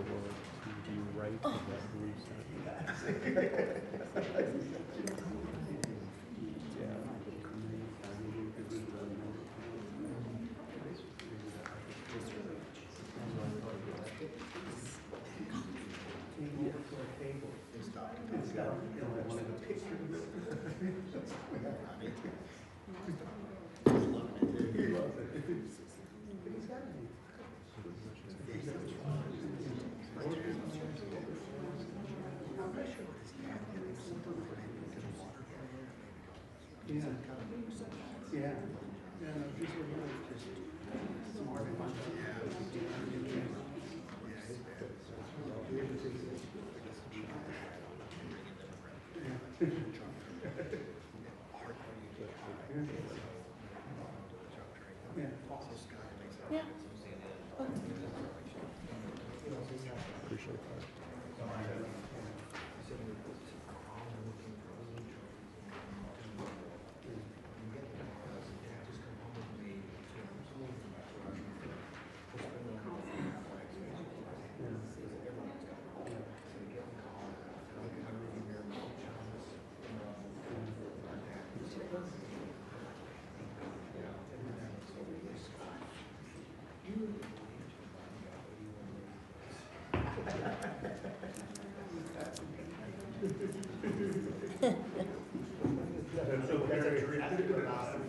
do you write or do you appreciate that.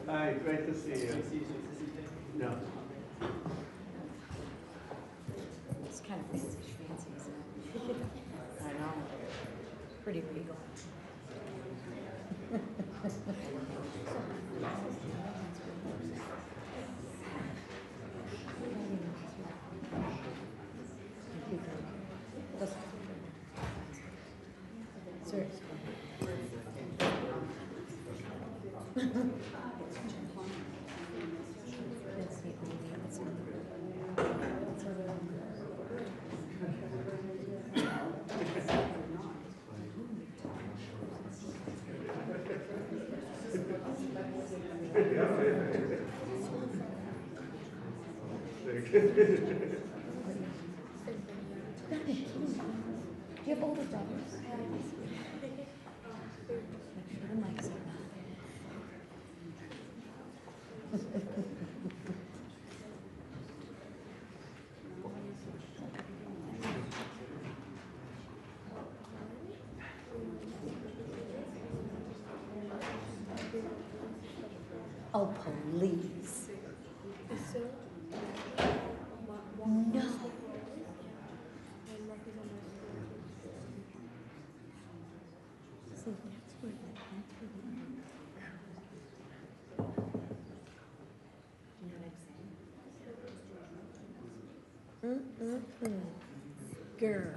Hi, great to see you. No. It's kind of fancy, isn't it? I know. Pretty regal. Seriously. Do you have older brothers? Make sure the mic's on. Oh, please. No. Girl.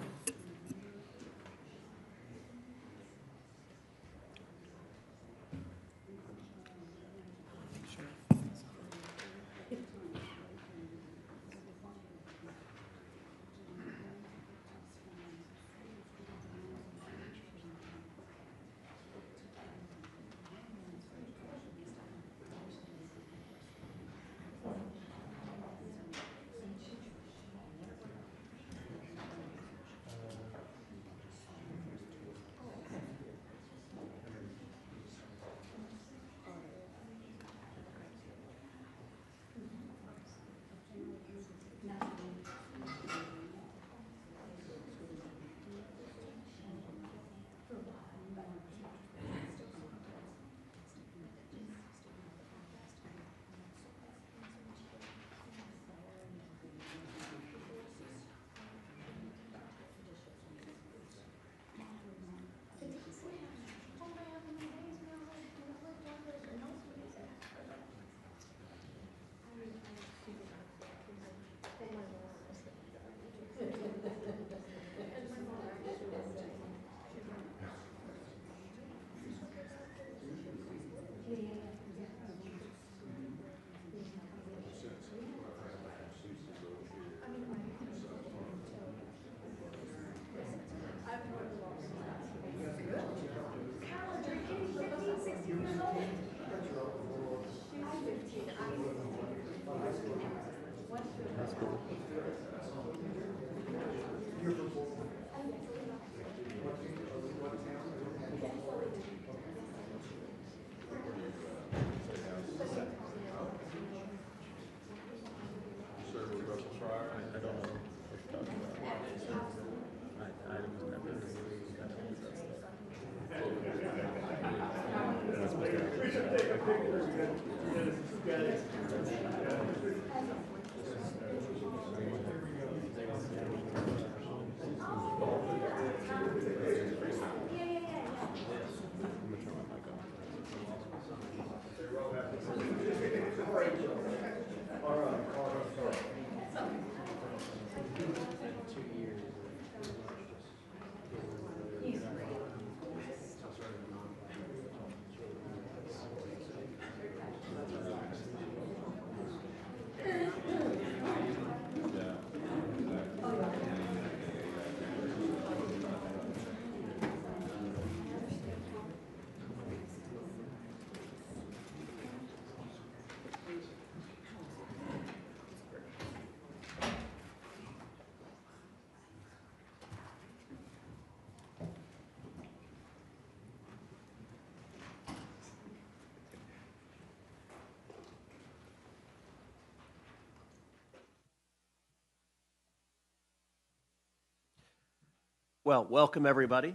Well, welcome everybody,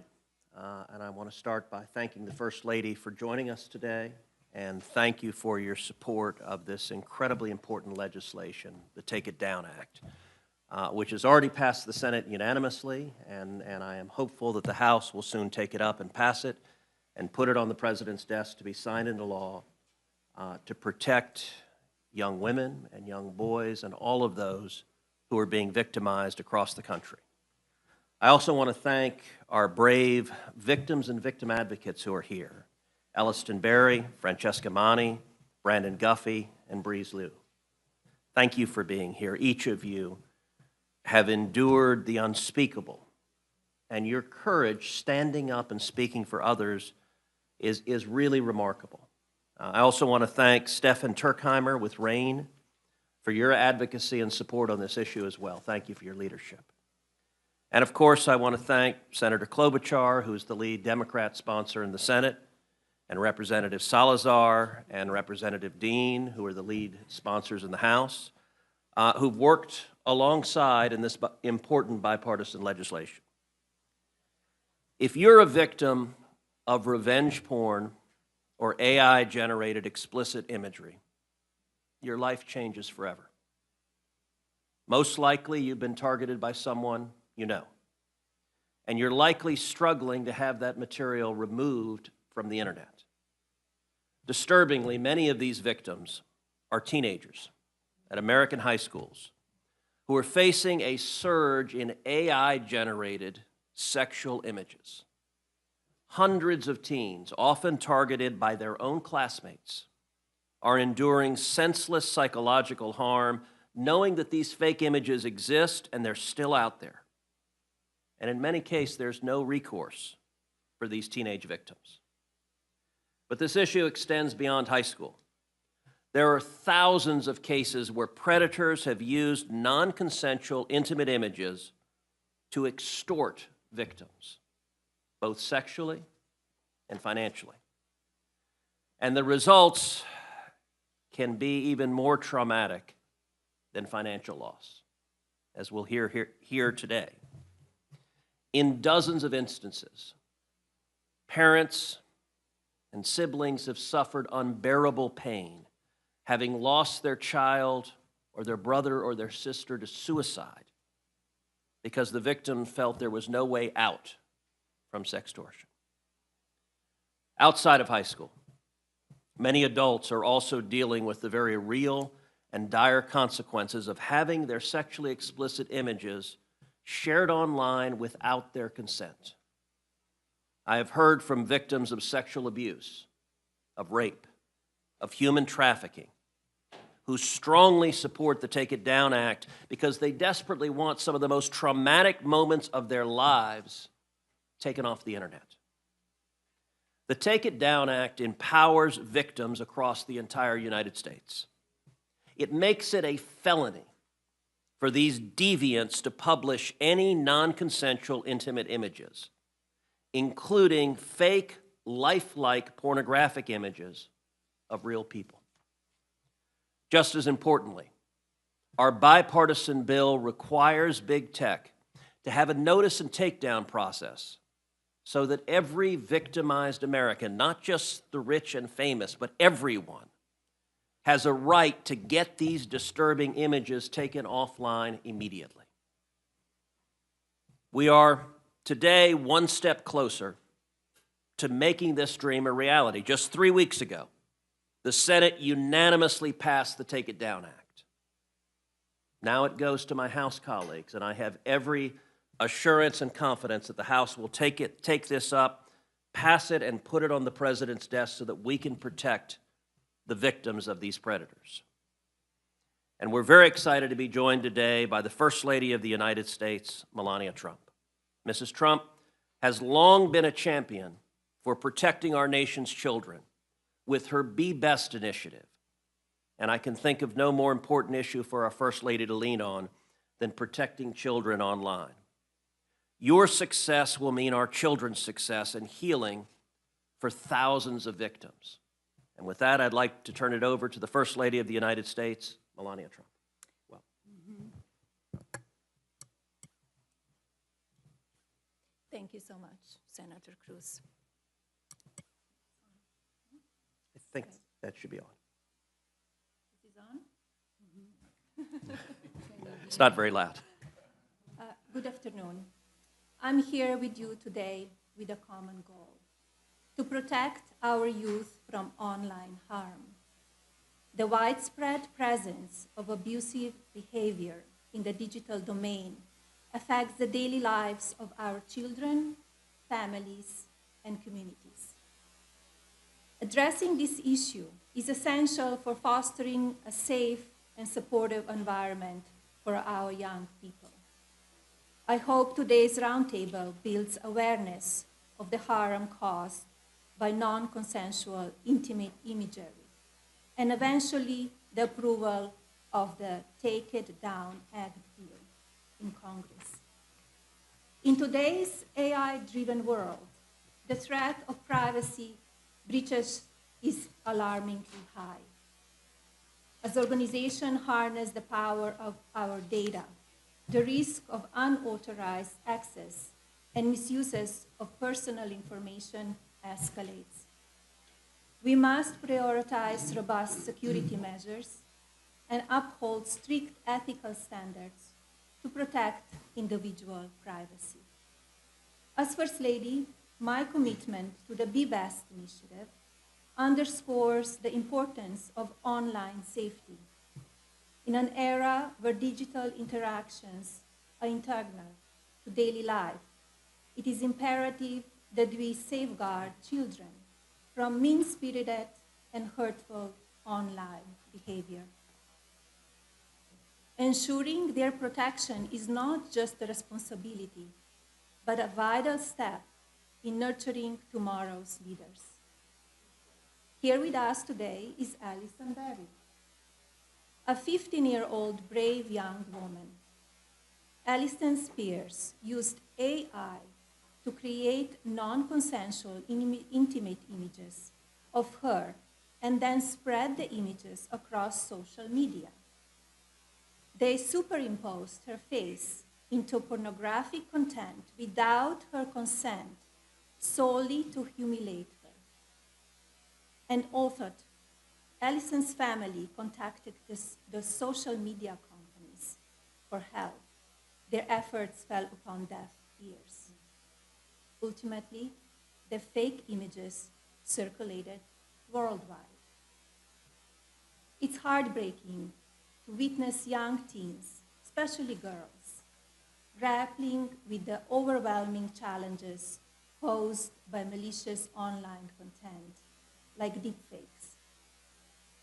and I want to start by thanking the First Lady for joining us today, and thank you for your support of this incredibly important legislation, the Take It Down Act, which has already passed the Senate unanimously, and I am hopeful that the House will soon take it up and pass it and put it on the President's desk to be signed into law to protect young women and young boys and all of those who are being victimized across the country. I also want to thank our brave victims and victim advocates who are here: Elliston, Francesca, Brandon Guffey, and Breeze Liu. Thank you for being here. Each of you have endured the unspeakable, and your courage standing up and speaking for others is really remarkable. I also want to thank Stefan Turkheimer with RAIN for your advocacy and support on this issue as well. Thank you for your leadership. And of course, I want to thank Senator Klobuchar, who's the lead Democrat sponsor in the Senate, and Representative Salazar and Representative Dean, who are the lead sponsors in the House, who've worked alongside in this important bipartisan legislation. If you're a victim of revenge porn or AI-generated explicit imagery, your life changes forever. Most likely, you've been targeted by someone you know, and you're likely struggling to have that material removed from the internet. Disturbingly, many of these victims are teenagers at American high schools who are facing a surge in AI-generated sexual images. Hundreds of teens, often targeted by their own classmates, are enduring senseless psychological harm, knowing that these fake images exist and they're still out there. And in many cases, there's no recourse for these teenage victims. But this issue extends beyond high school. There are thousands of cases where predators have used non-consensual intimate images to extort victims, both sexually and financially. And the results can be even more traumatic than financial loss, as we'll hear today. In dozens of instances, parents and siblings have suffered unbearable pain, having lost their child or their brother or their sister to suicide because the victim felt there was no way out from sextortion. Outside of high school, many adults are also dealing with the very real and dire consequences of having their sexually explicit images shared online without their consent. I have heard from victims of sexual abuse, of rape, of human trafficking, who strongly support the Take It Down Act because they desperately want some of the most traumatic moments of their lives taken off the internet. The Take It Down Act empowers victims across the entire United States. It makes it a felony for these deviants to publish any non-consensual intimate images, including fake, lifelike pornographic images of real people. Just as importantly, our bipartisan bill requires big tech to have a notice and takedown process so that every victimized American, not just the rich and famous, but everyone, has a right to get these disturbing images taken offline immediately. We are today one step closer to making this dream a reality. Just 3 weeks ago, the Senate unanimously passed the Take It Down Act. Now it goes to my House colleagues, and I have every assurance and confidence that the House will take this up, pass it, and put it on the President's desk so that we can protect the victims of these predators. And we're very excited to be joined today by the First Lady of the United States, Melania Trump. Mrs. Trump has long been a champion for protecting our nation's children with her Be Best initiative. And I can think of no more important issue for our First Lady to lean on than protecting children online. Your success will mean our children's success and healing for thousands of victims. And with that, I'd like to turn it over to the First Lady of the United States, Melania Trump. Well. Thank you so much, Senator Cruz. I think that should be on. Is it on? It's not very loud. Good afternoon. I'm here with you today with a common goal: to protect our youth from online harm. The widespread presence of abusive behavior in the digital domain affects the daily lives of our children, families, and communities. Addressing this issue is essential for fostering a safe and supportive environment for our young people. I hope today's roundtable builds awareness of the harm caused by non-consensual intimate imagery, and eventually the approval of the Take It Down Act bill in Congress. In today's AI-driven world, the threat of privacy breaches is alarmingly high. As organizations harness the power of our data, the risk of unauthorized access and misuses of personal information escalates. We must prioritize robust security measures and uphold strict ethical standards to protect individual privacy. As First Lady, my commitment to the Be Best initiative underscores the importance of online safety. In an era where digital interactions are integral to daily life, it is imperative that we safeguard children from mean-spirited and hurtful online behavior. Ensuring their protection is not just a responsibility, but a vital step in nurturing tomorrow's leaders. Here with us today is Elliston, a 15-year-old brave young woman. Elliston's peers used AI to create non-consensual intimate images of her and then spread the images across social media. They superimposed her face into pornographic content without her consent, solely to humiliate her. And authored, Elliston's family contacted the social media companies for help. Their efforts fell upon deaf ears. Ultimately, the fake images circulated worldwide. It's heartbreaking to witness young teens, especially girls, grappling with the overwhelming challenges posed by malicious online content, like deepfakes.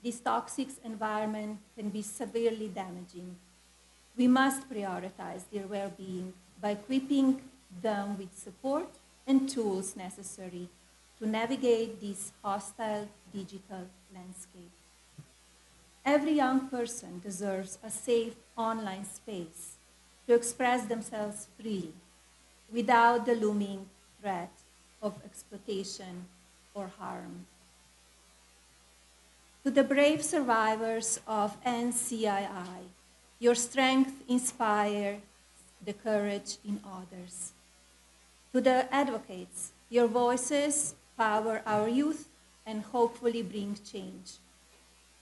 This toxic environment can be severely damaging. We must prioritize their well-being by equipping them with support and tools necessary to navigate this hostile digital landscape. Every young person deserves a safe online space to express themselves freely without the looming threat of exploitation or harm. To the brave survivors of NCII, your strength inspires the courage in others. To the advocates, your voices power our youth and hopefully bring change.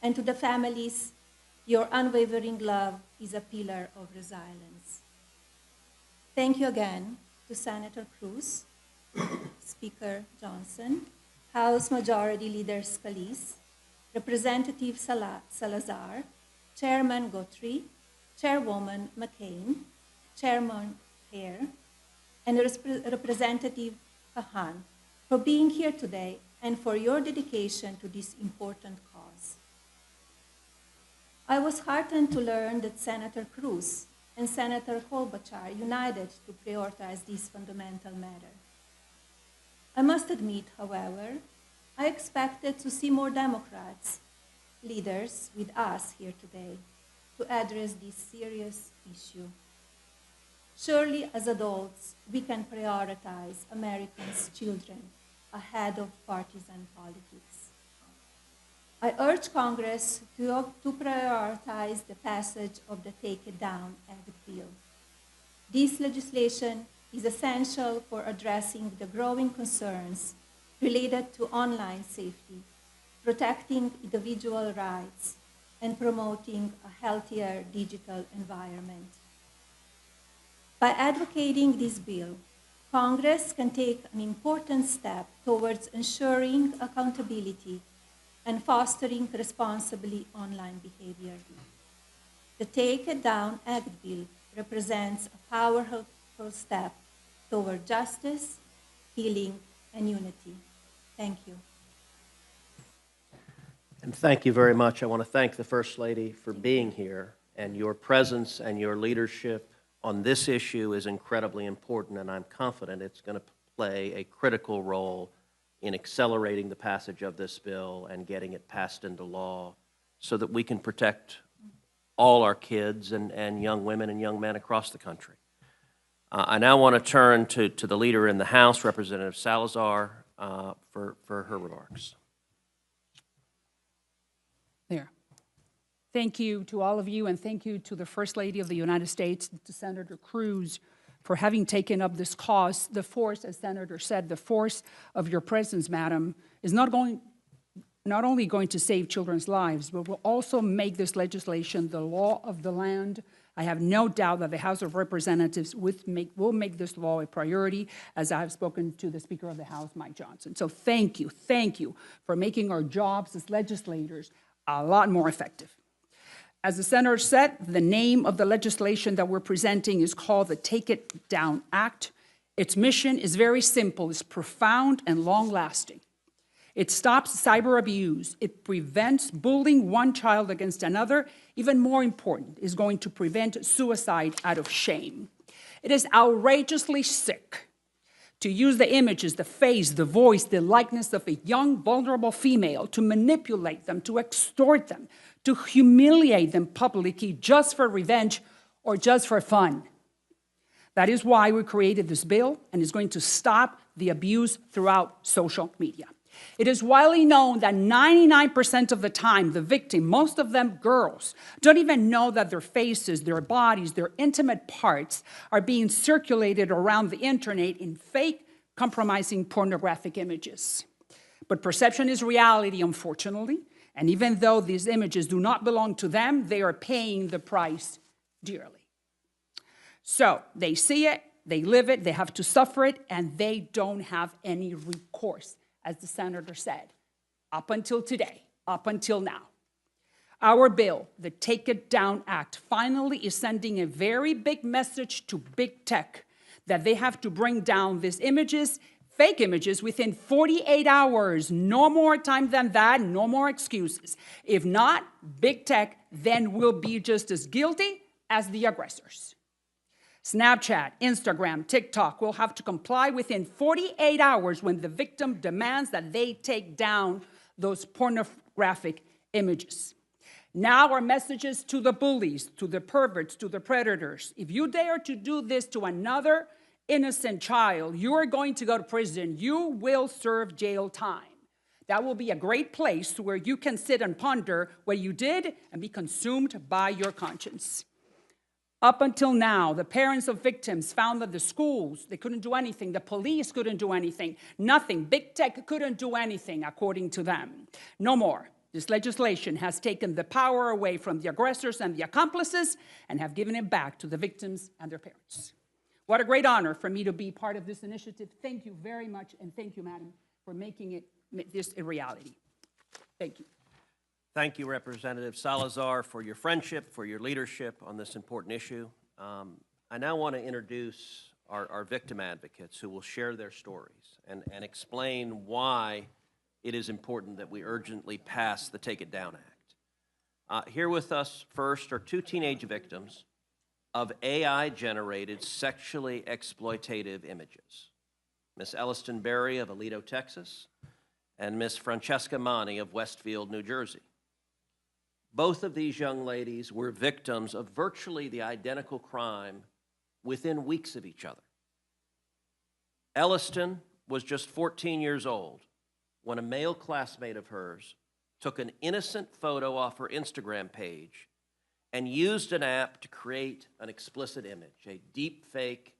And to the families, your unwavering love is a pillar of resilience. Thank you again to Senator Cruz, Speaker Johnson, House Majority Leader Scalise, Representative Salazar, Chairman Guthrie, Chairwoman McCain, Chairman Hare, and Representative Kahan for being here today and for your dedication to this important cause. I was heartened to learn that Senator Cruz and Senator Klobuchar united to prioritize this fundamental matter. I must admit, however, I expected to see more Democrats, leaders with us here today, to address this serious issue. Surely, as adults, we can prioritize Americans' children ahead of partisan politics. I urge Congress to prioritize the passage of the Take It Down Act bill. This legislation is essential for addressing the growing concerns related to online safety, protecting individual rights, and promoting a healthier digital environment. By advocating this bill, Congress can take an important step towards ensuring accountability and fostering responsibly online behavior. The Take It Down Act bill represents a powerful step toward justice, healing, and unity. Thank you. And thank you very much. I want to thank the First Lady for being here, and your presence and your leadership on this issue is incredibly important, and I'm confident it's going to play a critical role in accelerating the passage of this bill and getting it passed into law so that we can protect all our kids and young women and young men across the country. I now want to turn to the leader in the House, Representative Salazar, for her remarks. There. Thank you to all of you, and thank you to the First Lady of the United States, to Senator Cruz, for having taken up this cause. The force, as Senator said, the force of your presence, Madam, is not only going to save children's lives, but will also make this legislation the law of the land. I have no doubt that the House of Representatives will make this law a priority, as I have spoken to the Speaker of the House, Mike Johnson. So thank you for making our jobs as legislators a lot more effective. As the Senator said, the name of the legislation that we're presenting is called the Take It Down Act. Its mission is very simple. It's profound and long-lasting. It stops cyber abuse. It prevents bullying one child against another. Even more important, is going to prevent suicide out of shame. It is outrageously sick to use the images, the face, the voice, the likeness of a young, vulnerable female, to manipulate them, to extort them, to humiliate them publicly just for revenge or just for fun. That is why we created this bill, and it's going to stop the abuse throughout social media. It is widely known that 99% of the time, the victim, most of them girls, don't even know that their faces, their bodies, their intimate parts are being circulated around the internet in fake, compromising pornographic images. But perception is reality, unfortunately, and even though these images do not belong to them, they are paying the price dearly. So they see it, they live it, they have to suffer it, and they don't have any recourse, as the Senator said, up until today, up until now. Our bill, the Take It Down Act, finally is sending a very big message to big tech that they have to bring down these images, fake images, within 48 hours. No more time than that, no more excuses. If not, big tech then will be just as guilty as the aggressors. Snapchat, Instagram, TikTok will have to comply within 48 hours when the victim demands that they take down those pornographic images. Now our messages to the bullies, to the perverts, to the predators. If you dare to do this to another innocent child, you are going to go to prison. You will serve jail time. That will be a great place where you can sit and ponder what you did and be consumed by your conscience. Up until now, the parents of victims found that the schools, they couldn't do anything. The police couldn't do anything. Nothing. Big tech couldn't do anything, according to them. No more. This legislation has taken the power away from the aggressors and the accomplices and have given it back to the victims and their parents. What a great honor for me to be part of this initiative. Thank you very much, and thank you, Madam, for making this a reality. Thank you. Thank you, Representative Salazar, for your friendship, for your leadership on this important issue. I now want to introduce our victim advocates who will share their stories and explain why it is important that we urgently pass the Take It Down Act. Here with us first are two teenage victims of AI-generated sexually exploitative images. Ms. Elliston Berry of Aledo, Texas, and Ms. Francesca of Westfield, New Jersey. Both of these young ladies were victims of virtually the identical crime within weeks of each other. Elliston was just 14 years old when a male classmate of hers took an innocent photo off her Instagram page and used an app to create an explicit image, a deep fake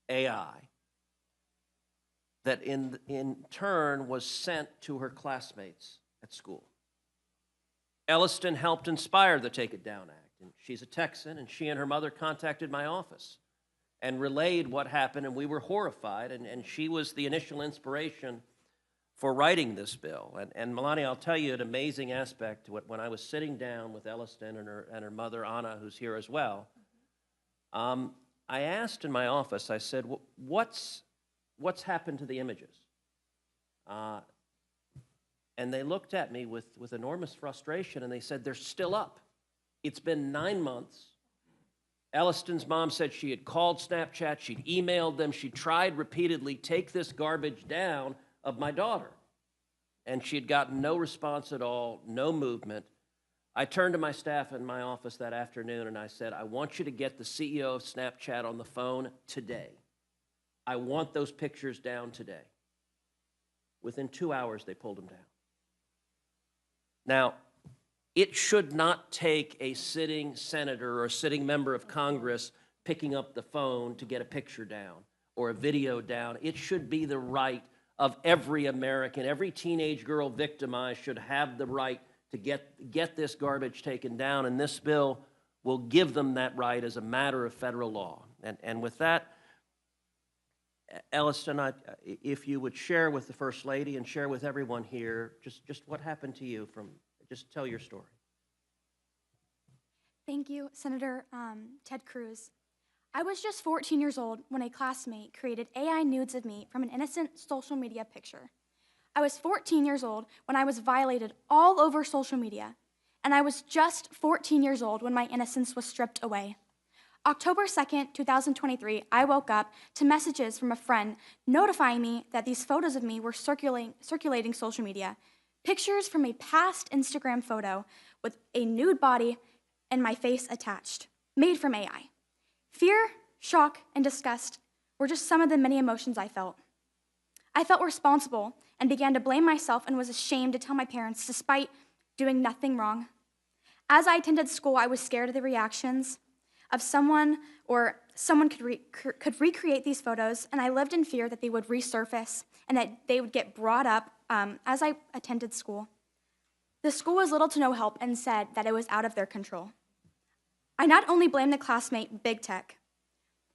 AI, that in turn was sent to her classmates at school. Elliston helped inspire the Take It Down Act, and she's a Texan, and she and her mother contacted my office and relayed what happened, and we were horrified, and she was the initial inspiration for writing this bill. And Melania, I'll tell you an amazing aspect to it. When I was sitting down with Elliston and her mother, Anna, who's here as well, I asked in my office, I said, what's happened to the images? And they looked at me with enormous frustration, and they said, they're still up. It's been 9 months. Elliston's mom said she had called Snapchat, she'd emailed them, she tried repeatedly, take this garbage down of my daughter. And she had gotten no response at all, no movement. I turned to my staff in my office that afternoon, and I said, I want you to get the CEO of Snapchat on the phone today. I want those pictures down today. Within 2 hours, they pulled them down. Now, it should not take a sitting senator or a sitting member of Congress picking up the phone to get a picture down or a video down. It should be the right of every American. Every teenage girl victimized should have the right to get this garbage taken down, and this bill will give them that right as a matter of federal law. And with that, Elliston, if you would share with the First Lady and share with everyone here just what happened to you just tell your story. Thank you, Senator Ted Cruz. I was just 14 years old when a classmate created AI nudes of me from an innocent social media picture. I was 14 years old when I was violated all over social media, and I was just 14 years old when my innocence was stripped away. October 2nd, 2023, I woke up to messages from a friend notifying me that these photos of me were circulating social media, pictures from a past Instagram photo with a nude body and my face attached, made from AI. Fear, shock, and disgust were just some of the many emotions I felt. I felt responsible and began to blame myself and was ashamed to tell my parents despite doing nothing wrong. As I attended school, I was scared of the reactions of someone could recreate these photos, and I lived in fear that they would resurface and that they would get brought up as I attended school. The school was little to no help and said that it was out of their control. I not only blamed the classmate Big Tech.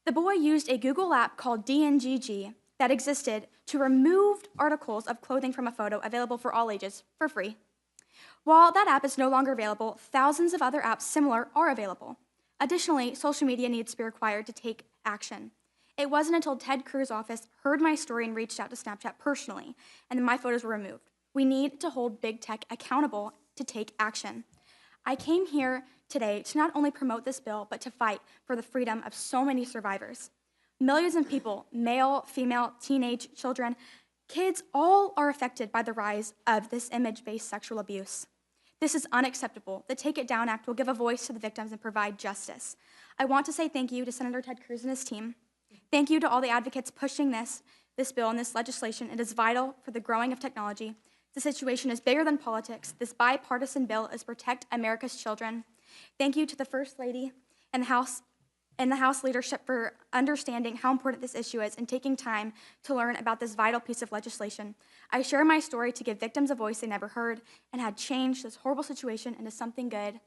The boy used a Google app called DNGG that existed to remove articles of clothing from a photo available for all ages for free. While that app is no longer available, thousands of other apps similar are available. Additionally, social media needs to be required to take action. It wasn't until Ted Cruz's office heard my story and reached out to Snapchat personally, and then my photos were removed. We need to hold Big Tech accountable to take action. I came here today to not only promote this bill, but to fight for the freedom of so many survivors. Millions of people, male, female, teenage, children, kids, all are affected by the rise of this image-based sexual abuse. This is unacceptable. The Take It Down Act will give a voice to the victims and provide justice. I want to say thank you to Senator Ted Cruz and his team. Thank you to all the advocates pushing this bill and this legislation. It is vital for the growing of technology. The situation is bigger than politics. This bipartisan bill is to protect America's children. Thank you to the First Lady and the House and the House leadership for understanding how important this issue is and taking time to learn about this vital piece of legislation. I share my story to give victims a voice they never heard and had changed this horrible situation into something good.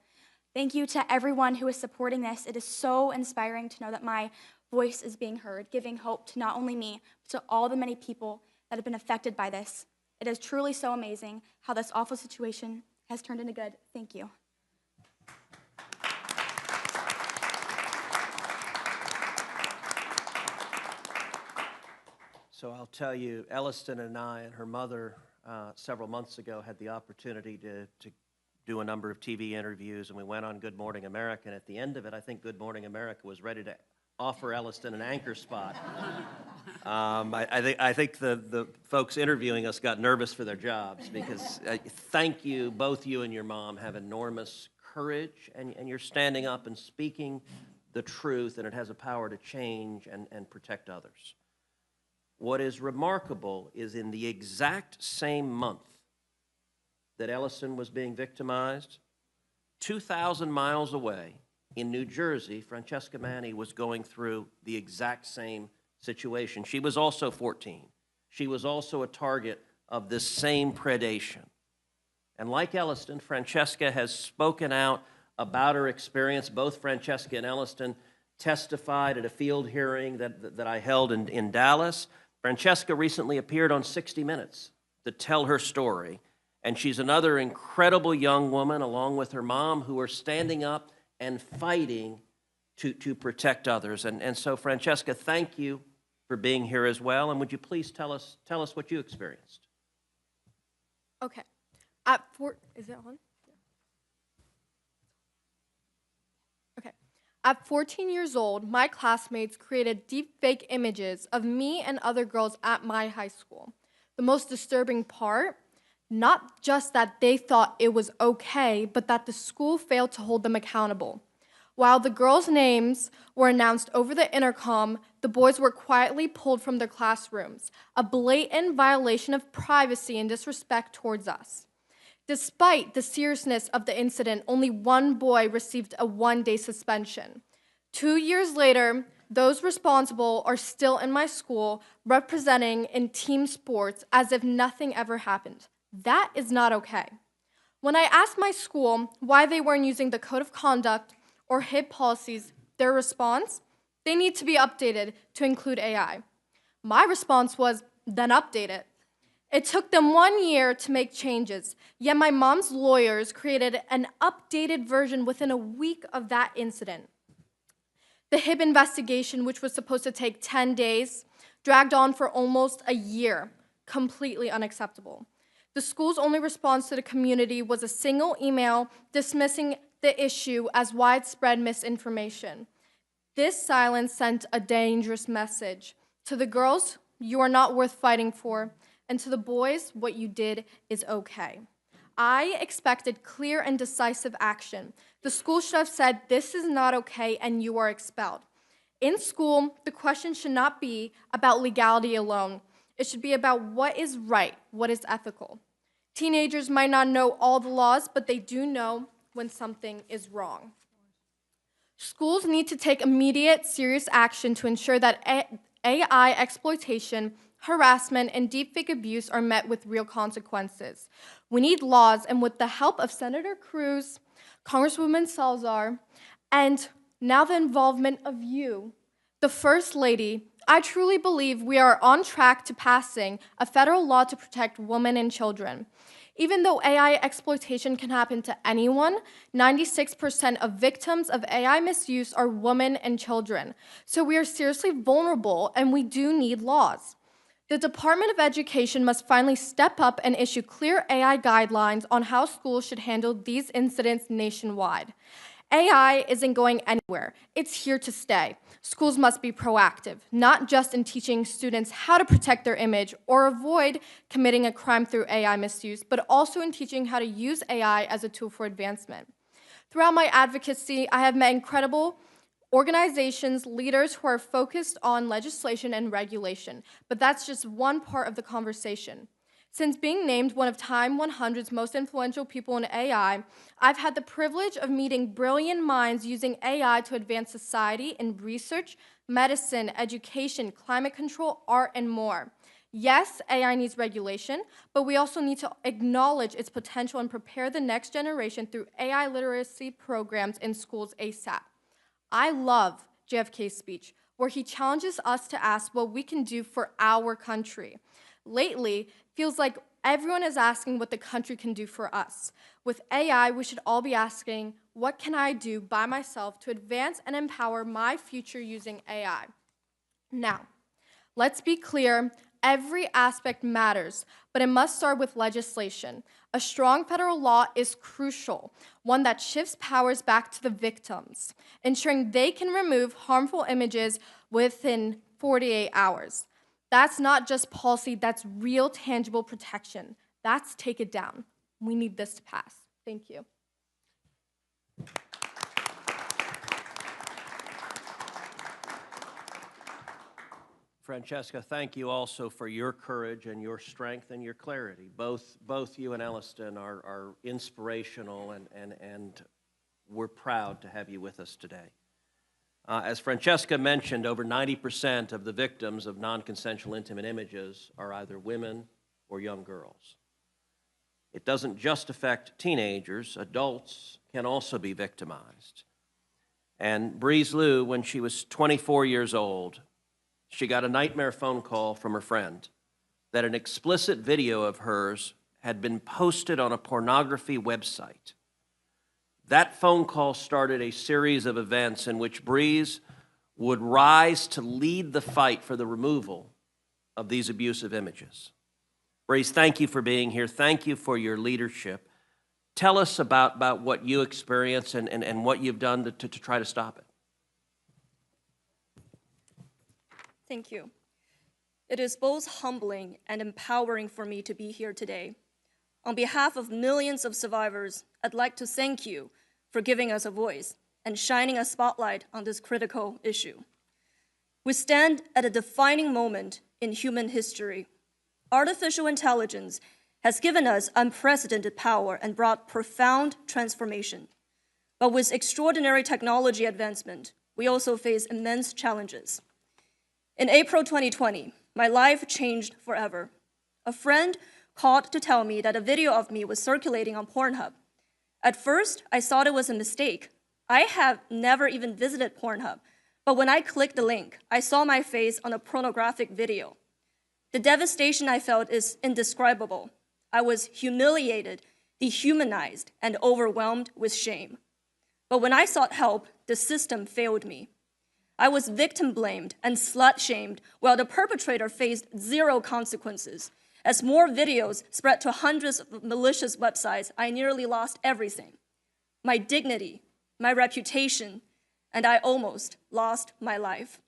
Thank you to everyone who is supporting this. It is so inspiring to know that my voice is being heard, giving hope to not only me, but to all the many people that have been affected by this. It is truly so amazing how this awful situation has turned into good. Thank you. So I'll tell you, Elliston and I and her mother several months ago had the opportunity to do a number of TV interviews, and we went on Good Morning America, and at the end of it, I think Good Morning America was ready to offer Elliston an anchor spot. I think the folks interviewing us got nervous for their jobs because thank you, both you and your mom have enormous courage, and you're standing up and speaking the truth, and it has a power to change and protect others. What is remarkable is in the exact same month that Elliston was being victimized, 2,000 miles away in New Jersey, Francesca was going through the exact same situation. She was also 14. She was also a target of this same predation. And like Elliston, Francesca has spoken out about her experience. Both Francesca and Elliston testified at a field hearing that I held in Dallas. Francesca recently appeared on 60 Minutes to tell her story, and she's another incredible young woman, along with her mom, who are standing up and fighting to protect others. And so, Francesca, thank you for being here as well, and would you please tell us what you experienced? Okay. Is it on? Okay. At 14 years old, my classmates created deepfake images of me and other girls at my high school. The most disturbing part, not just that they thought it was okay, but that the school failed to hold them accountable. While the girls' names were announced over the intercom, the boys were quietly pulled from their classrooms, a blatant violation of privacy and disrespect towards us. Despite the seriousness of the incident, only one boy received a one-day suspension. 2 years later, those responsible are still in my school representing in team sports as if nothing ever happened. That is not okay. When I asked my school why they weren't using the code of conduct or HIB policies, their response, they need to be updated to include AI. My response was, then update it. It took them 1 year to make changes, yet my mom's lawyers created an updated version within a week of that incident. The HIB investigation, which was supposed to take 10 days, dragged on for almost a year, completely unacceptable. The school's only response to the community was a single email dismissing the issue as widespread misinformation. This silence sent a dangerous message. To the girls, you are not worth fighting for, and to the boys, what you did is okay. I expected clear and decisive action. The school should have said, this is not okay, and you are expelled. In school, the question should not be about legality alone. It should be about what is right, what is ethical. Teenagers might not know all the laws, but they do know when something is wrong. Schools need to take immediate, serious action to ensure that AI exploitation, harassment, and deepfake abuse are met with real consequences. We need laws, and with the help of Senator Cruz, Congresswoman Salazar, and now the involvement of you, the First Lady, I truly believe we are on track to passing a federal law to protect women and children. Even though AI exploitation can happen to anyone, 96% of victims of AI misuse are women and children. So we are seriously vulnerable, and we do need laws. The Department of Education must finally step up and issue clear AI guidelines on how schools should handle these incidents nationwide. AI isn't going anywhere. It's here to stay. Schools must be proactive, not just in teaching students how to protect their image or avoid committing a crime through AI misuse, but also in teaching how to use AI as a tool for advancement. Throughout my advocacy, I have met incredible organizations, leaders who are focused on legislation and regulation, but that's just one part of the conversation. Since being named one of Time 100's most influential people in AI, I've had the privilege of meeting brilliant minds using AI to advance society in research, medicine, education, climate control, art, and more. Yes, AI needs regulation, but we also need to acknowledge its potential and prepare the next generation through AI literacy programs in schools ASAP. I love JFK's speech, where he challenges us to ask what we can do for our country. Lately, feels like everyone is asking what the country can do for us. With AI, we should all be asking, what can I do by myself to advance and empower my future using AI? Now, let's be clear, every aspect matters, but it must start with legislation. A strong federal law is crucial, one that shifts powers back to the victims, ensuring they can remove harmful images within 48 hours. That's not just policy, that's real, tangible protection. That's take it down. We need this to pass. Thank you. Francesca, thank you also for your courage and your strength and your clarity. Both you and Elliston are inspirational, and we're proud to have you with us today. As Francesca mentioned, over 90% of the victims of non-consensual intimate images are either women or young girls. It doesn't just affect teenagers. Adults can also be victimized. And Breeze Liu, when she was 24 years old, she got a nightmare phone call from her friend that an explicit video of hers had been posted on a pornography website. That phone call started a series of events in which Breeze would rise to lead the fight for the removal of these abusive images. Breeze, thank you for being here. Thank you for your leadership. Tell us about what you experienced and what you've done to try to stop it. Thank you. It is both humbling and empowering for me to be here today. On behalf of millions of survivors, I'd like to thank you for giving us a voice and shining a spotlight on this critical issue. We stand at a defining moment in human history. Artificial intelligence has given us unprecedented power and brought profound transformation. But with extraordinary technology advancement, we also face immense challenges. In April 2020, my life changed forever. A friend called to tell me that a video of me was circulating on Pornhub. At first, I thought it was a mistake. I have never even visited Pornhub, but when I clicked the link, I saw my face on a pornographic video. The devastation I felt is indescribable. I was humiliated, dehumanized, and overwhelmed with shame. But when I sought help, the system failed me. I was victim-blamed and slut-shamed, while the perpetrator faced zero consequences. As more videos spread to hundreds of malicious websites, I nearly lost everything. My dignity, my reputation, and I almost lost my life.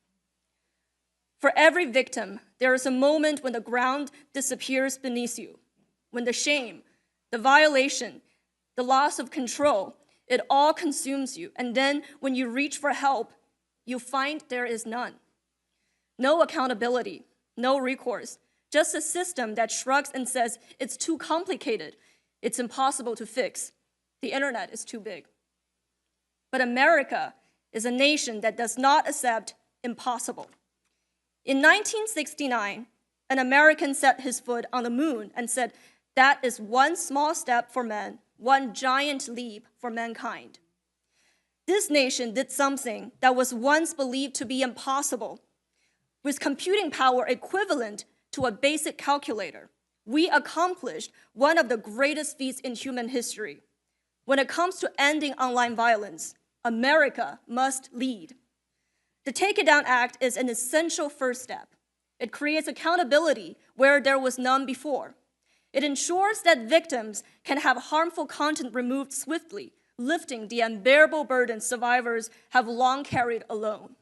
For every victim, there is a moment when the ground disappears beneath you, when the shame, the violation, the loss of control, it all consumes you. And then when you reach for help, you find there is none. No accountability, no recourse, just a system that shrugs and says, it's too complicated, it's impossible to fix, the internet is too big. But America is a nation that does not accept impossible. In 1969, an American set his foot on the moon and said, that is one small step for man, one giant leap for mankind. This nation did something that was once believed to be impossible. With computing power equivalent to a basic calculator, we accomplished one of the greatest feats in human history. When it comes to ending online violence, America must lead. The Take It Down Act is an essential first step. It creates accountability where there was none before. It ensures that victims can have harmful content removed swiftly, lifting the unbearable burden survivors have long carried alone.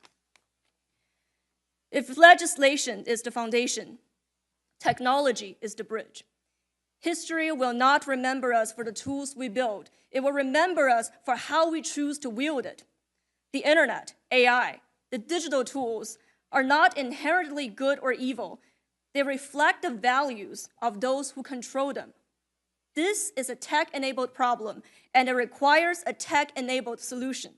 If legislation is the foundation, technology is the bridge. History will not remember us for the tools we build. It will remember us for how we choose to wield it. The internet, AI, the digital tools are not inherently good or evil. They reflect the values of those who control them. This is a tech-enabled problem, and it requires a tech-enabled solution.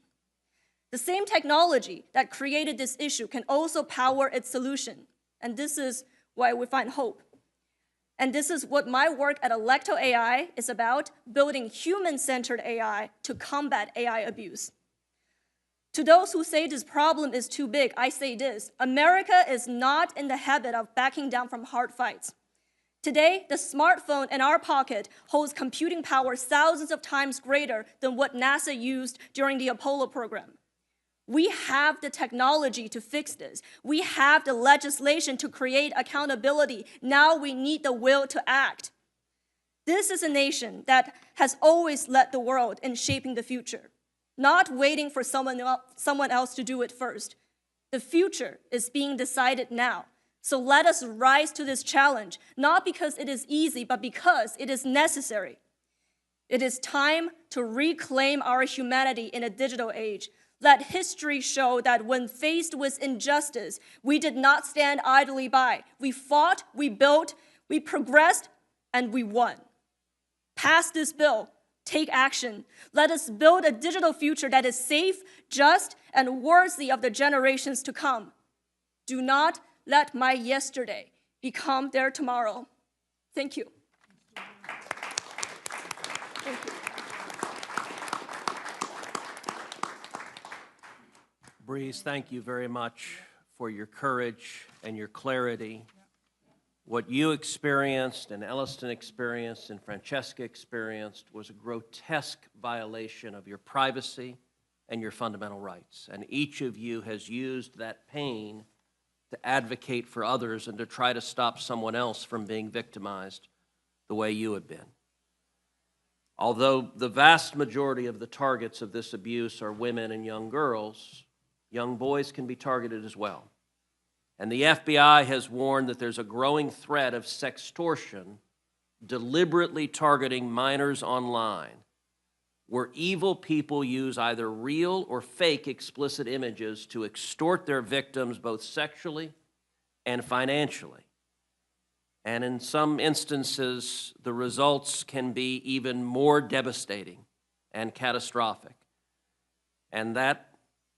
The same technology that created this issue can also power its solution, and this is why we find hope. And this is what my work at Electo AI is about, building human-centered AI to combat AI abuse. To those who say this problem is too big, I say this: America is not in the habit of backing down from hard fights. Today, the smartphone in our pocket holds computing power thousands of times greater than what NASA used during the Apollo program. We have the technology to fix this. We have the legislation to create accountability. Now we need the will to act. This is a nation that has always led the world in shaping the future, not waiting for someone else to do it first. The future is being decided now. So let us rise to this challenge, not because it is easy, but because it is necessary. It is time to reclaim our humanity in a digital age. Let history show that when faced with injustice, we did not stand idly by. We fought, we built, we progressed, and we won. Pass this bill. Take action. Let us build a digital future that is safe, just, and worthy of the generations to come. Do not let my yesterday become their tomorrow. Thank you. Thank you. Breeze, thank you very much for your courage and your clarity. What you experienced and Elliston experienced and Francesca experienced was a grotesque violation of your privacy and your fundamental rights. And each of you has used that pain to advocate for others and to try to stop someone else from being victimized the way you had been. Although the vast majority of the targets of this abuse are women and young girls, young boys can be targeted as well. And the FBI has warned that there's a growing threat of sextortion deliberately targeting minors online, where evil people use either real or fake explicit images to extort their victims both sexually and financially. And in some instances, the results can be even more devastating and catastrophic. And that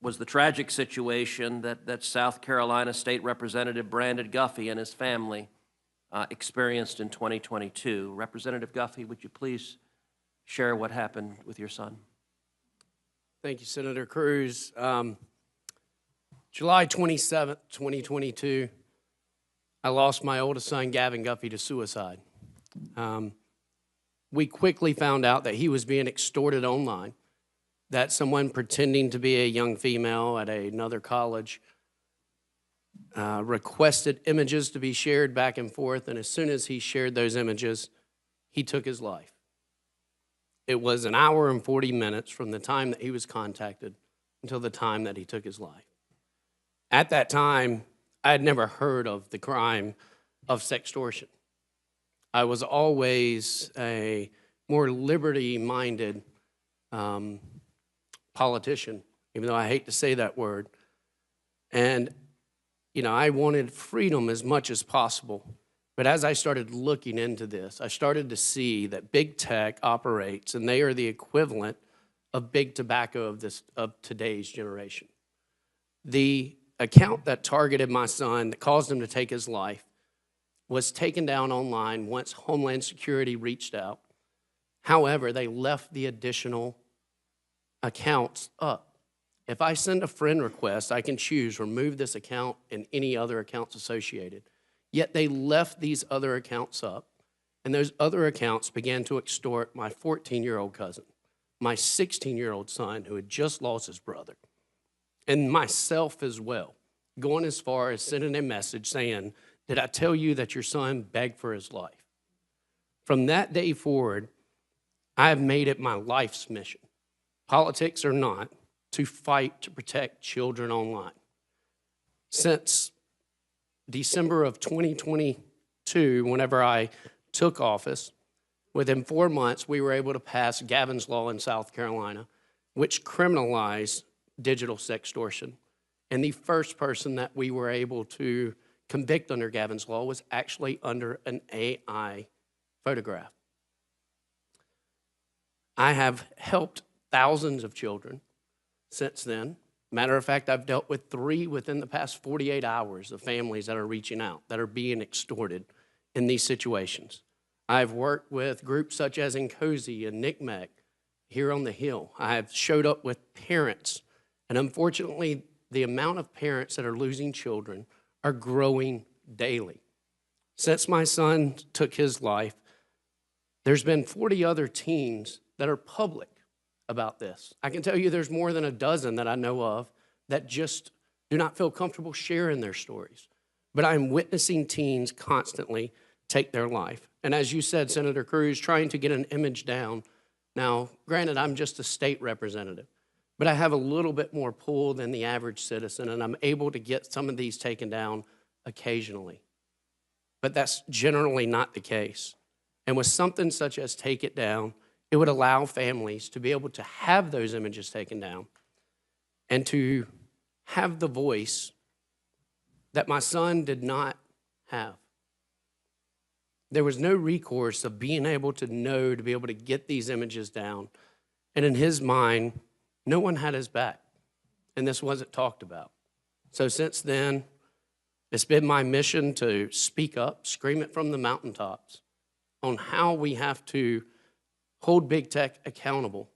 was the tragic situation that South Carolina State Representative Brandon Guffey and his family experienced in 2022. Representative Guffey, would you please share what happened with your son? Thank you, Senator Cruz. July 27th, 2022, I lost my oldest son, Gavin Guffey, to suicide. We quickly found out that he was being extorted online, that someone pretending to be a young female at another college requested images to be shared back and forth, and as soon as he shared those images, he took his life. It was an hour and 40 minutes from the time that he was contacted until the time that he took his life. At that time, I had never heard of the crime of sextortion. I was always a more liberty-minded politician, even though I hate to say that word. And, you know, I wanted freedom as much as possible. But as I started looking into this, I started to see that big tech operates, and they are the equivalent of big tobacco of today's generation. The account that targeted my son, that caused him to take his life, was taken down online once Homeland Security reached out. However, they left the additional accounts up. If I send a friend request, I can choose remove this account and any other accounts associated. Yet they left these other accounts up, and those other accounts began to extort my 14-year-old cousin, my 16-year-old son who had just lost his brother, and myself as well, going as far as sending a message saying, "Did I tell you that your son begged for his life?" From that day forward, I have made it my life's mission, politics or not, to fight to protect children online. Since December of 2022, whenever I took office, within 4 months, we were able to pass Gavin's Law in South Carolina, which criminalized digital sextortion. And the first person that we were able to convict under Gavin's law was actually under an AI photograph. I have helped thousands of children since then. Matter of fact, I've dealt with 3 within the past 48 hours of families that are reaching out, that are being extorted in these situations. I've worked with groups such as Nkosi and NCMEC here on the Hill. I've showed up with parents, and unfortunately, the amount of parents that are losing children are growing daily. Since my son took his life, there's been 40 other teens that are public about this. I can tell you there's more than a dozen that I know of that just do not feel comfortable sharing their stories. But I'm witnessing teens constantly take their life. And as you said, Senator Cruz, trying to get an image down. Now, granted, I'm just a state representative, but I have a little bit more pull than the average citizen, and I'm able to get some of these taken down occasionally. But that's generally not the case. And with something such as Take It Down, it would allow families to be able to have those images taken down and to have the voice that my son did not have. There was no recourse of being able to know, to be able to get these images down. And in his mind, no one had his back, and this wasn't talked about. So since then, it's been my mission to speak up, scream it from the mountaintops on how we have to hold big tech accountable,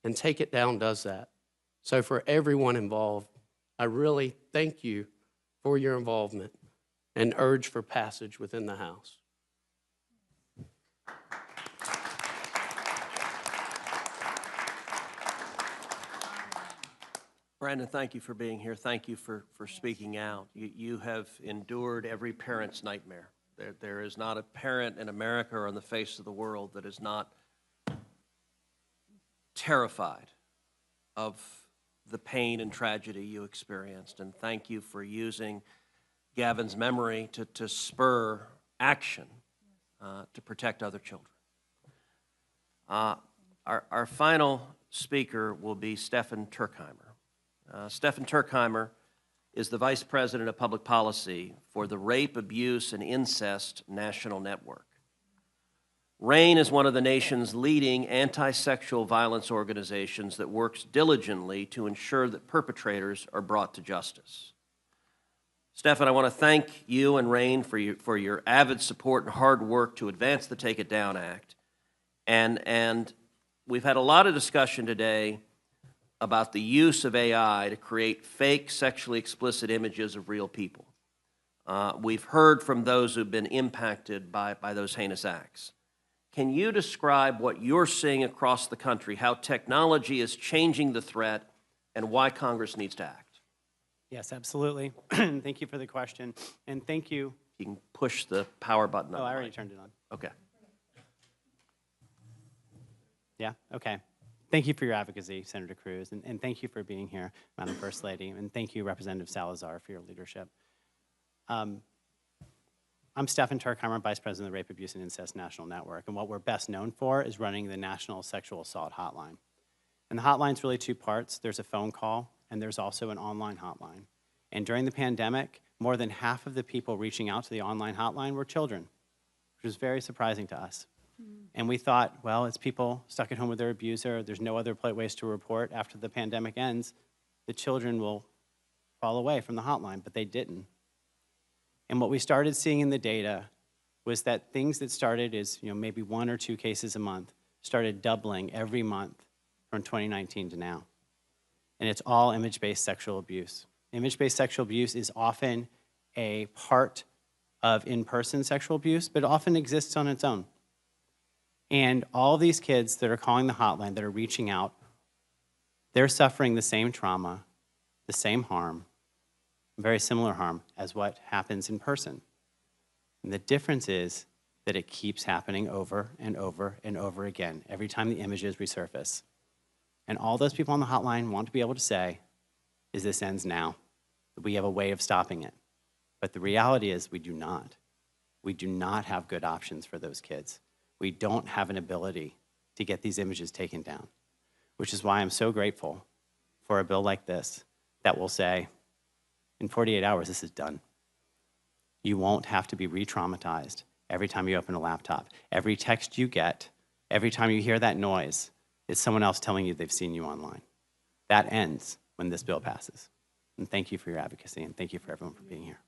and Take It Down does that. So for everyone involved, I really thank you for your involvement and urge for passage within the House. Brandon, thank you for being here. Thank you for speaking out. You have endured every parent's nightmare. There is not a parent in America or on the face of the world that is not terrified of the pain and tragedy you experienced. And thank you for using Gavin's memory to spur action to protect other children. Our final speaker will be Stefan Turkheimer. Stefan Turkheimer is the Vice President of Public Policy for the Rape, Abuse, and Incest National Network. RAIN is one of the nation's leading anti-sexual violence organizations that works diligently to ensure that perpetrators are brought to justice. Stefan, I want to thank you and RAIN for your avid support and hard work to advance the Take It Down Act. And we've had a lot of discussion today about the use of AI to create fake sexually explicit images of real people. We've heard from those who've been impacted by those heinous acts. Can you describe what you're seeing across the country, how technology is changing the threat, and why Congress needs to act? Yes, absolutely. Thank you for the question, and thank you. You can push the power button on. Oh, I already turned it on. Okay. Yeah, okay. Thank you for your advocacy, Senator Cruz, and thank you for being here, Madam First Lady, and thank you, Representative Salazar, for your leadership. I'm Stefan Turkheimer, Vice President of the Rape, Abuse, and Incest National Network, and what we're best known for is running the National Sexual Assault Hotline. And the hotline's really 2 parts. There's a phone call, and there's also an online hotline. And during the pandemic, more than half of the people reaching out to the online hotline were children, which was very surprising to us. And we thought, well, it's people stuck at home with their abuser. There's no other ways to report. After the pandemic ends, the children will fall away from the hotline, but they didn't. And what we started seeing in the data was that things that started as maybe 1 or 2 cases a month started doubling every month from 2019 to now. And it's all image-based sexual abuse. Image-based sexual abuse is often a part of in-person sexual abuse, but it often exists on its own. And all these kids that are calling the hotline, that are reaching out, they're suffering the same trauma, the same harm, very similar harm as what happens in person. And the difference is that it keeps happening over and over and over again, every time the images resurface. And all those people on the hotline want to be able to say, is this ends now? That we have a way of stopping it. But the reality is we do not. We do not have good options for those kids. We don't have an ability to get these images taken down, which is why I'm so grateful for a bill like this that will say, in 48 hours, this is done. You won't have to be re-traumatized every time you open a laptop. Every text you get, every time you hear that noise, it's someone else telling you they've seen you online. That ends when this bill passes. And thank you for your advocacy, and thank you for everyone for being here.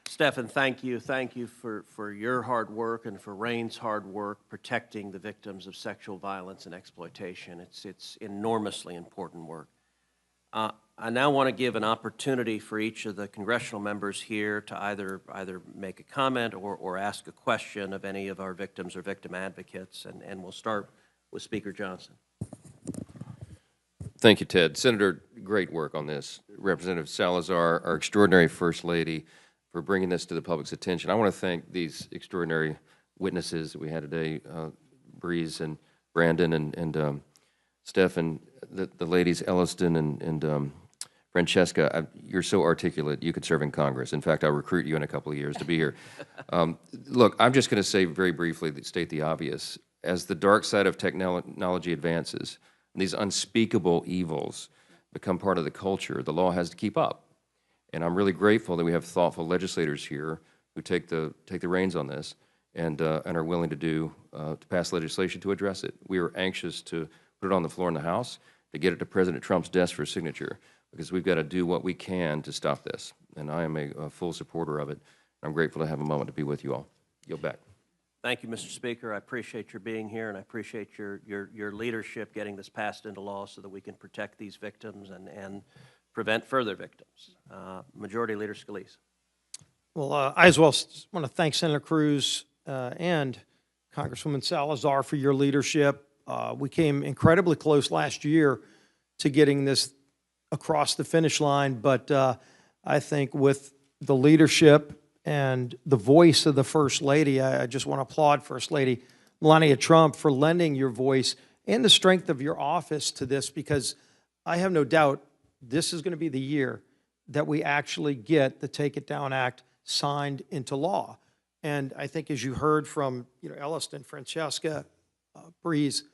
Stefan, thank you. Thank you for your hard work and for Rain's hard work protecting the victims of sexual violence and exploitation. It's enormously important work. I now want to give an opportunity for each of the congressional members here to either make a comment or ask a question of any of our victims or victim advocates, and we'll start with Speaker Johnson. Thank you, Ted. Senator, great work on this. Representative Salazar, our extraordinary First Lady, for bringing this to the public's attention. I want to thank these extraordinary witnesses that we had today, Breeze and Brandon and Steph, the ladies, Elliston and Francesca. You're so articulate, you could serve in Congress. In fact, I'll recruit you in a couple of years to be here. Look, I'm just going to say very briefly, state the obvious. As the dark side of technology advances, and these unspeakable evils become part of the culture, the law has to keep up. And I'm really grateful that we have thoughtful legislators here who take the reins on this and are willing to pass legislation to address it. We are anxious to put it on the floor in the House, to get it to President Trump's desk for signature, because we've got to do what we can to stop this. And I am a full supporter of it. I'm grateful to have a moment to be with you all. Yield back. Thank you, Mr. Speaker. I appreciate your being here, and I appreciate your leadership getting this passed into law so that we can protect these victims and prevent further victims. Majority Leader Scalise. Well, I as well want to thank Senator Cruz and Congresswoman Salazar for your leadership. We came incredibly close last year to getting this across the finish line, but I think with the leadership and the voice of the First Lady, I just want to applaud First Lady Melania Trump for lending your voice and the strength of your office to this, because I have no doubt this is going to be the year that we actually get the Take It Down Act signed into law. And I think, as you heard from Elliston, Francesca, Breeze,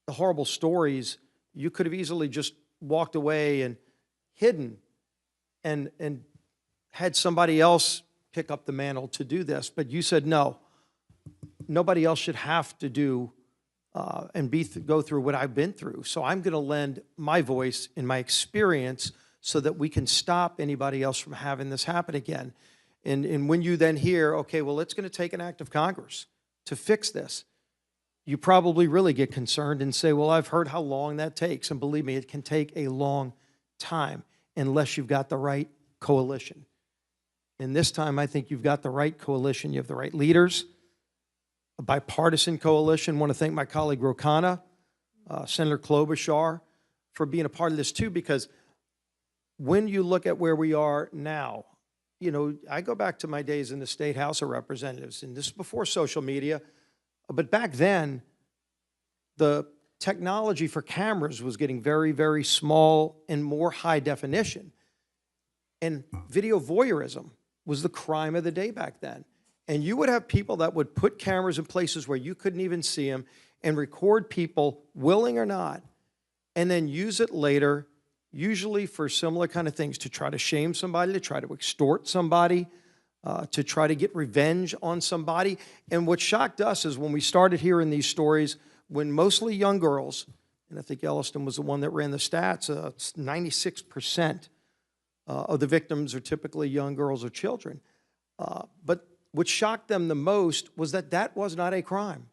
the horrible stories, you could have easily just walked away and hidden and had somebody else pick up the mantle to do this. But you said, no, nobody else should have to do and go through what I've been through. So I'm going to lend my voice and my experience so that we can stop anybody else from having this happen again. And when you then hear, okay, well, it's going to take an act of Congress to fix this, you probably really get concerned and say, well, I've heard how long that takes. And believe me, it can take a long time unless you've got the right coalition. And this time, I think you've got the right coalition. You have the right leaders, a bipartisan coalition. I want to thank my colleague Rokana, Senator Klobuchar, for being a part of this too, because when you look at where we are now, I go back to my days in the State House of Representatives, and this is before social media, but back then, the technology for cameras was getting very, very small and more high definition. And video voyeurism was the crime of the day back then. And you would have people that would put cameras in places where you couldn't even see them and record people, willing or not, and then use it later, usually for similar kind of things, to try to shame somebody, to try to extort somebody, to try to get revenge on somebody. And what shocked us is when we started hearing these stories, when mostly young girls, and I think Elliston was the one that ran the stats, 96% of the victims are typically young girls or children. But what shocked them the most was that that was not a crime.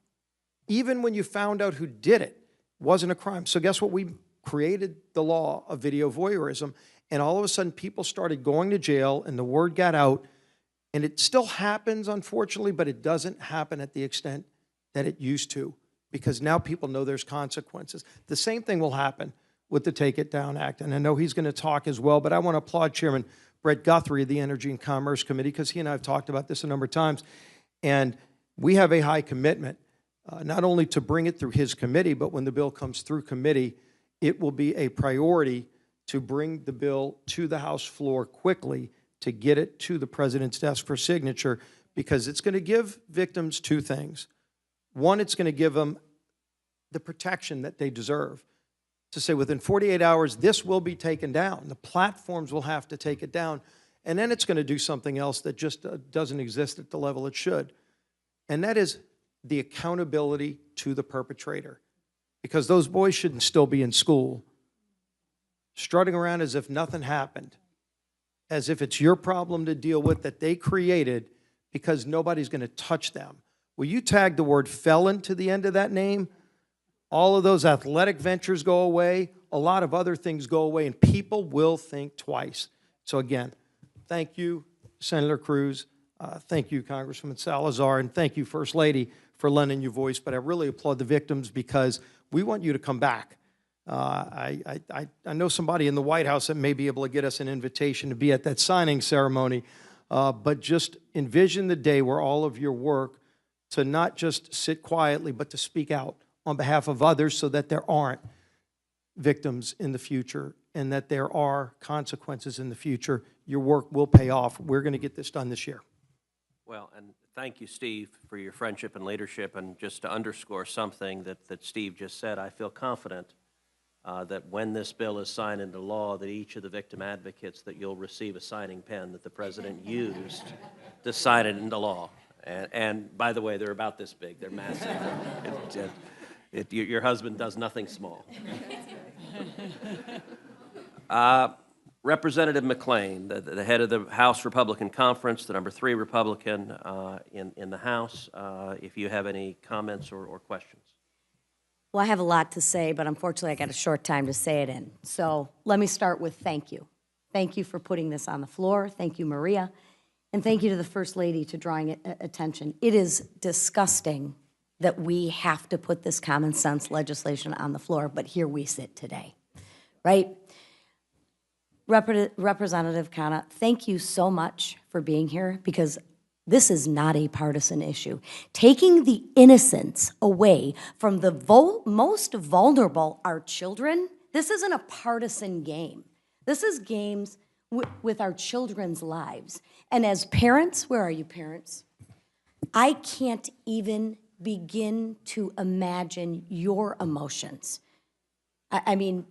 Even when you found out who did it, wasn't a crime. So guess what? We created the law of video voyeurism, and all of a sudden people started going to jail, and the word got out. And it still happens, unfortunately, but it doesn't happen at the extent that it used to, because now people know there's consequences. The same thing will happen with the Take It Down Act, and I know he's going to talk as well, but I want to applaud Chairman Brett Guthrie of the Energy and Commerce Committee, because he and I have talked about this a number of times, and we have a high commitment, not only to bring it through his committee, but when the bill comes through committee, it will be a priority to bring the bill to the House floor quickly to get it to the President's desk for signature, because it's going to give victims two things. One, it's going to give them the protection that they deserve. to say within 48 hours, this will be taken down. The platforms will have to take it down. And then it's going to do something else that just doesn't exist at the level it should. And that is the accountability to the perpetrator. Because those boys shouldn't still be in school, strutting around as if nothing happened, as if it's your problem to deal with that they created because nobody's going to touch them. Will you tag the word felon to the end of that name? All of those athletic ventures go away, a lot of other things go away, and people will think twice. So again, thank you, Senator Cruz. Thank you, Congresswoman Salazar, and thank you, First Lady, for lending your voice. But I really applaud the victims because we want you to come back. I know somebody in the White House that may be able to get us an invitation to be at that signing ceremony, but just envision the day where all of your work to not just sit quietly, but to speak out on behalf of others so that there aren't victims in the future and that there are consequences in the future. Your work will pay off. We're going to get this done this year. Well, and thank you, Steve, for your friendship and leadership. And just to underscore something that Steve just said, I feel confident that when this bill is signed into law, that each of the victim advocates, that you'll receive a signing pen that the president used to sign it into law. And by the way, they're about this big. They're massive. Your husband does nothing small. Representative McClain, the head of the House Republican Conference, the number 3 Republican in the House, if you have any comments or questions. Well, I have a lot to say, but unfortunately I got a short time to say it in. So let me start with thank you. Thank you for putting this on the floor. Thank you, Maria. And thank you to the First Lady to drawing attention. It is disgusting that we have to put this common sense legislation on the floor, but here we sit today, right? Representative Khanna, thank you so much for being here because this is not a partisan issue. Taking the innocence away from the most vulnerable, our children, this isn't a partisan game. This is games with our children's lives. And as parents, where are you parents? I can't even begin to imagine your emotions. I mean,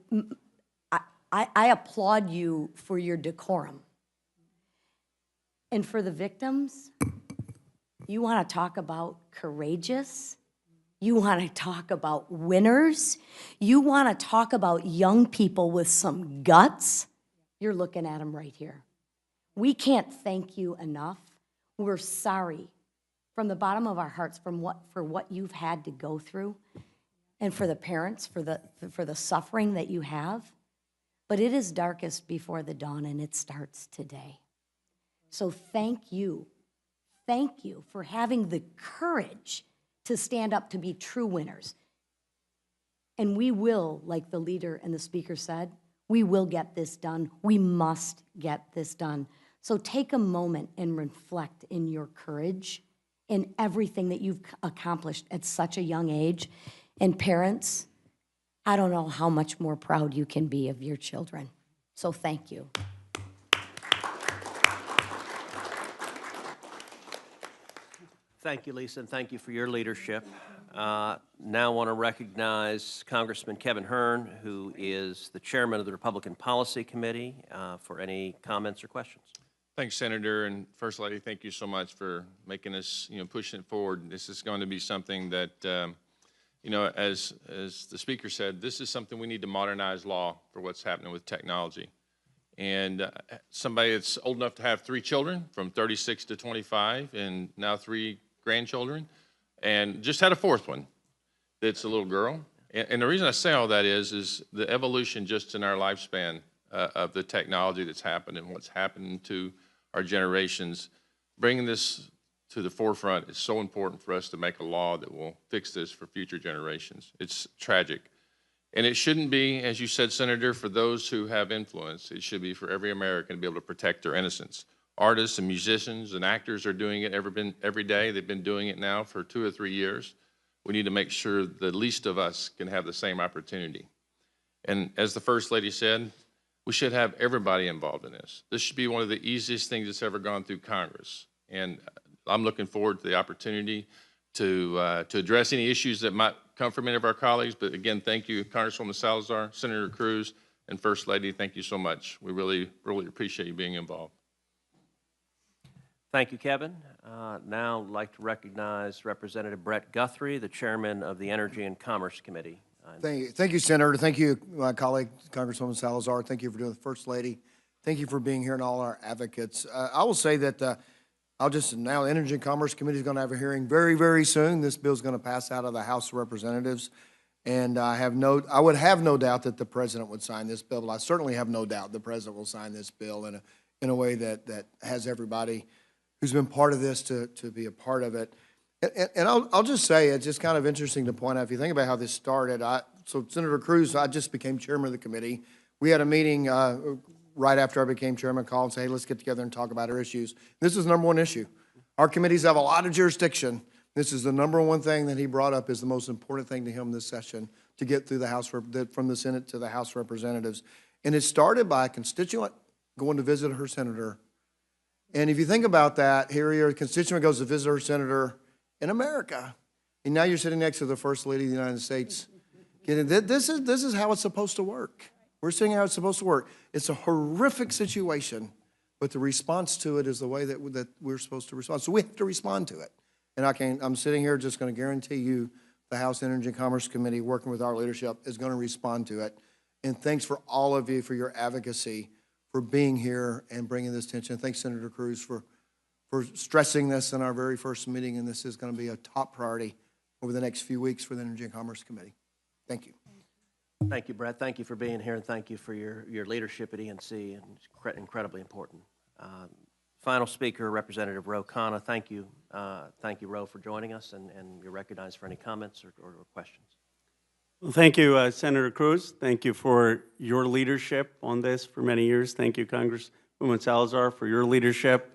I applaud you for your decorum. And for the victims, you want to talk about courageous? You want to talk about winners? You want to talk about young people with some guts? You're looking at them right here. We can't thank you enough. We're sorry from the bottom of our hearts for what you've had to go through and for the parents, for the suffering that you have. But it is darkest before the dawn, and it starts today. So thank you for having the courage to stand up to be true winners. And we will, like the leader and the speaker said, we will get this done. We must get this done. So take a moment and reflect in your courage in everything that you've accomplished at such a young age. And parents, I don't know how much more proud you can be of your children. So thank you. Thank you, Lisa, and thank you for your leadership. Now I want to recognize Congressman Kevin Hern, who is the chairman of the Republican Policy Committee, for any comments or questions. Thanks, Senator, and First Lady, thank you so much for making us, pushing it forward. This is going to be something that, as the speaker said, this is something we need to modernize law for what's happening with technology. And somebody that's old enough to have 3 children, from 36 to 25, and now 3 grandchildren, and just had a 4th one that's a little girl. And the reason I say all that is the evolution just in our lifespan of the technology that's happened and what's happened to our generations. Bringing this to the forefront is so important for us to make a law that will fix this for future generations. It's tragic. And it shouldn't be, as you said, Senator, for those who have influence. It should be for every American to be able to protect their innocence. Artists and musicians and actors are doing it every day. They've been doing it now for 2 or 3 years. We need to make sure the least of us can have the same opportunity. And as the First Lady said, we should have everybody involved in this. This should be one of the easiest things that's ever gone through Congress. And I'm looking forward to the opportunity to address any issues that might come from any of our colleagues. But again, thank you, Congresswoman Salazar, Senator Cruz, and First Lady. Thank you so much. We really appreciate you being involved. Thank you, Kevin. Now I'd like to recognize Representative Brett Guthrie, the chairman of the Energy and Commerce Committee. Thank you, Senator. Thank you, my colleague, Congresswoman Salazar. Thank you for doing the First Lady. Thank you for being here and all our advocates. I will say that now the Energy and Commerce Committee is going to have a hearing very, very soon. This bill is going to pass out of the House of Representatives. And I would have no doubt that the president would sign this bill, but I certainly have no doubt the president will sign this bill in a way that has everybody who's been part of this to be a part of it. And I'll just say, it's just kind of interesting to point out, if you think about how this started, so Senator Cruz, I just became chairman of the committee. We had a meeting right after I became chairman, called and say, hey, let's get together and talk about our issues. This is the number one issue. Our committees have a lot of jurisdiction. This is the number one thing that he brought up is the most important thing to him this session, to get through the House, from the Senate to the House of Representatives. And it started by a constituent going to visit her senator. And if you think about that, here your constituent goes to visit her senator in America. And now you're sitting next to the First Lady of the United States. This is how it's supposed to work. We're seeing how it's supposed to work. It's a horrific situation, but the response to it is the way that we're supposed to respond. So we have to respond to it. And I'm sitting here just going to guarantee you the House Energy and Commerce Committee, working with our leadership, is going to respond to it. And thanks for all of you for your advocacy, for being here and bringing this attention. Thanks, Senator Cruz, for stressing this in our very first meeting, and this is going to be a top priority over the next few weeks for the Energy and Commerce Committee. Thank you. Thank you, Brett. Thank you for being here, and thank you for your leadership at ENC, and it's incredibly important. Final speaker, Representative Ro Khanna. Thank you, Ro, for joining us, and you're recognized for any comments or questions. Well, thank you, Senator Cruz. Thank you for your leadership on this for many years. Thank you, Congresswoman Salazar, for your leadership.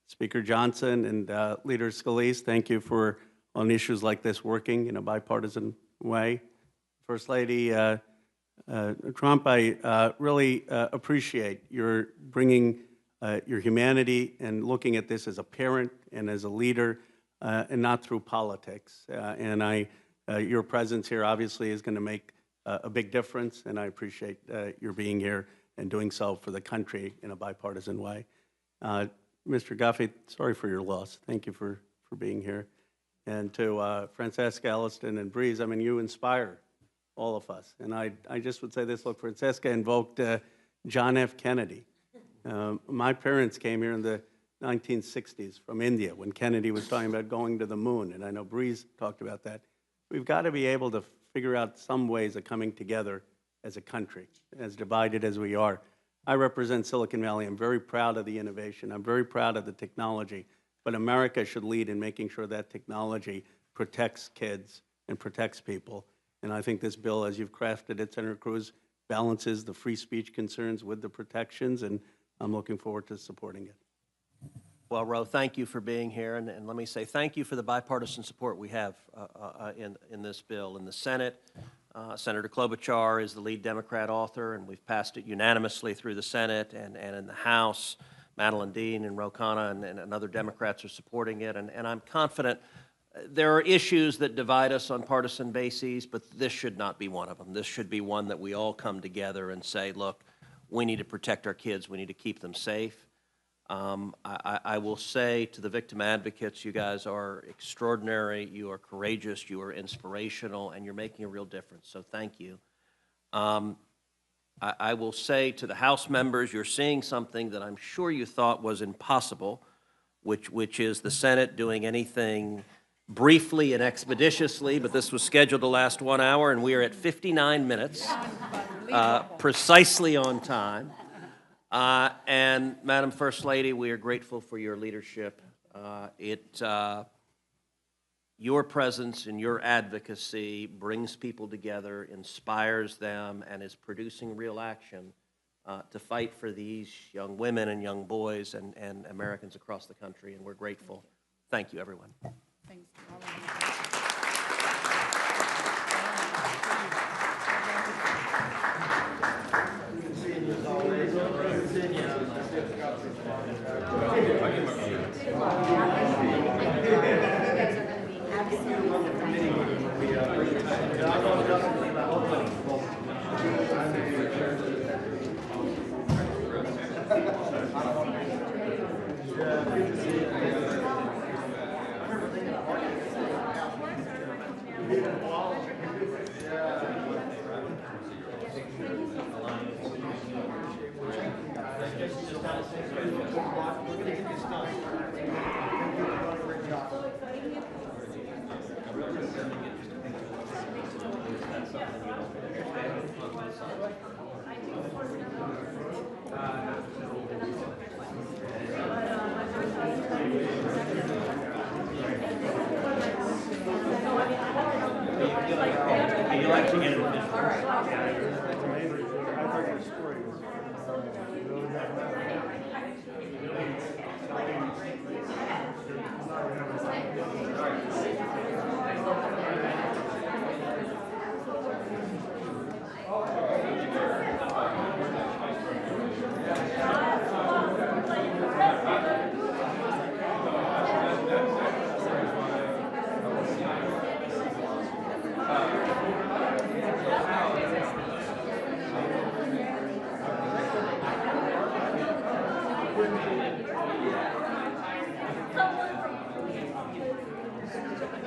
Speaker Johnson and Leader Scalise, thank you for, on issues like this, working in a bipartisan way. First Lady Trump, I really appreciate your bringing your humanity and looking at this as a parent and as a leader and not through politics. Your presence here obviously is going to make a big difference, and I appreciate your being here and doing so for the country in a bipartisan way. Mr. Guffey, sorry for your loss. Thank you for being here. And to Francesca, Elliston, and Breeze, I mean, you inspire all of us. And I just would say this, look, Francesca invoked John F. Kennedy. My parents came here in the 1960s from India when Kennedy was talking about going to the moon, and I know Breeze talked about that. We've got to be able to figure out some ways of coming together as a country, as divided as we are. I represent Silicon Valley. I'm very proud of the innovation. I'm very proud of the technology, but America should lead in making sure that technology protects kids and protects people. And I think this bill, as you've crafted it, Senator Cruz, balances the free speech concerns with the protections, and I'm looking forward to supporting it. Well, Ro, thank you for being here, and let me say thank you for the bipartisan support we have in this bill. In the Senate, Senator Klobuchar is the lead Democrat author, and we've passed it unanimously through the Senate, and in the House, Madeline Dean and Ro Khanna and other Democrats are supporting it, and I'm confident. There are issues that divide us on partisan bases, but this should not be one of them. This should be one that we all come together and say, look, we need to protect our kids. We need to keep them safe. I will say to the victim advocates, you guys are extraordinary. You are courageous. You are inspirational, and you're making a real difference. So thank you. I will say to the House members, you're seeing something that I'm sure you thought was impossible, which is the Senate doing anything briefly and expeditiously, but this was scheduled to last 1 hour, and we are at 59 minutes, precisely on time. And Madam First Lady, we are grateful for your leadership. Your presence and your advocacy brings people together, inspires them, and is producing real action to fight for these young women and young boys and Americans across the country, and we're grateful. Thank you, everyone. Thanks.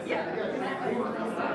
Yeah.